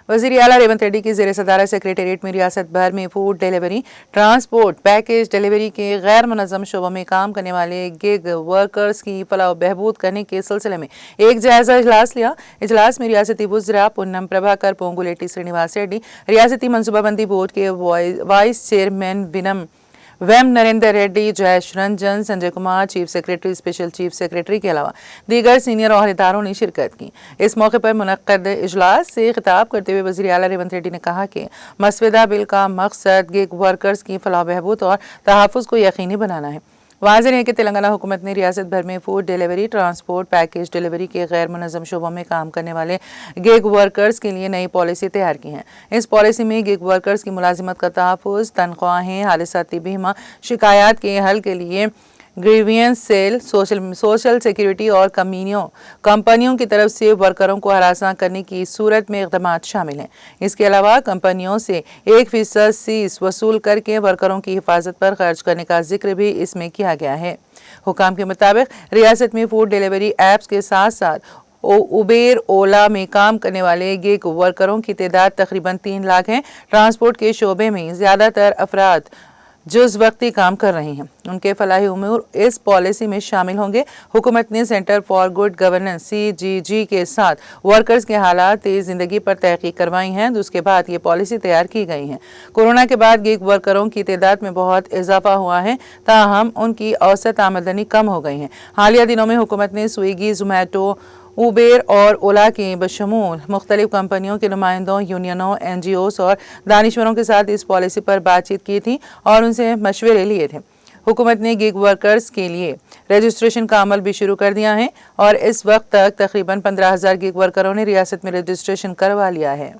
वज़ीर आला रेवंत रेड्डी की ज़ेर सदारत सेक्रेटेरिएट में रियासत भर में food delivery, transport, package delivery के गैर मुनज़्ज़म शोबों में काम करने वाले गिग वर्कर्स की फलाह बहबूद करने के सिलसिले में एक जायजा इजलास लिया। इजलास में रियासती वुज़रा पुन्नम प्रभाकर, पोंगुलेटी श्रीनिवास रेड्डी, रियासती मनसूबाबंदी बोर्ड के वाइस चेयरमैन वेम Narendra Reddy, Jayesh Ranjan, Sanjay Kumar, chief secretary, special chief secretary के अलावा दीगर सीनियर अहदेदारों ने शिरकत की। इस मौके पर मुनक्कद इजलास से खिताब करते हुए वज़ीर आला रेवंत रेड्डी ने कहा कि मसवदा बिल का मकसद गिग वर्कर्स की फलाह बहबूद और तहफ़्फ़ुज़ को यकीनी बनाना है। वाज़ेह है कि तेलंगाना हुकूमत ने रियासत भर में food delivery, transport, package delivery के गैर मुनज़्ज़म शोबों में काम करने वाले गिग वर्कर्स के लिए नई पॉलिसी तैयार की है। इस पॉलिसी में गिग वर्कर्स की मुलाजिमत का तहफ़्फ़ुज़, तनख्वाहें, हादिसाती बीमा, शिकायत के हल के लिए ग्रीवियंस सेल, सोशल सिक्योरिटी और कंपनियों की तरफ से वर्करों को हरासा करने की सूरत में इक़दामात शामिल हैं। इसके अलावा कंपनियों से 1% सीस वसूल करके वर्करों की हिफाजत पर खर्च करने का जिक्र भी इसमें किया गया है। हुकाम के मुताबिक रियासत में फूड डिलीवरी ऐप्स के साथ साथ उबेर, ओला में काम करने वाले गिग वर्करों की तादाद तकरीबन 3 लाख है। ट्रांसपोर्ट के शोबे में ज़्यादातर अफराद जुज़ वक्ती काम कर रहे हैं, उनके फलाही उमूर इस पॉलिसी में शामिल होंगे। हुकूमत ने centre for good governance CGG के साथ वर्कर्स के हालात ज़िंदगी पर तहकीक करवाई हैं, उसके बाद ये पॉलिसी तैयार की गई है। कोरोना के बाद गिग वर्करों की तादाद में बहुत इजाफा हुआ है, ताहम उनकी औसत आमदनी कम हो गई है। हालिया दिनों में हुकूमत ने स्विगी, जोमैटो, उबेर और ओला के बशमूल मुख्तलिफ कंपनियों के नुमाइंदों, यूनियनों, NGOs और दानिशवरों के साथ इस पॉलिसी पर बातचीत की थी और उनसे मशवरे लिए थे। हुकूमत ने गिग वर्कर्स के लिए रजिस्ट्रेशन का अमल भी शुरू कर दिया है और इस वक्त तक तकरीबन 15,000 गिग वर्करों ने रियासत में रजिस्ट्रेशन करवा लिया है।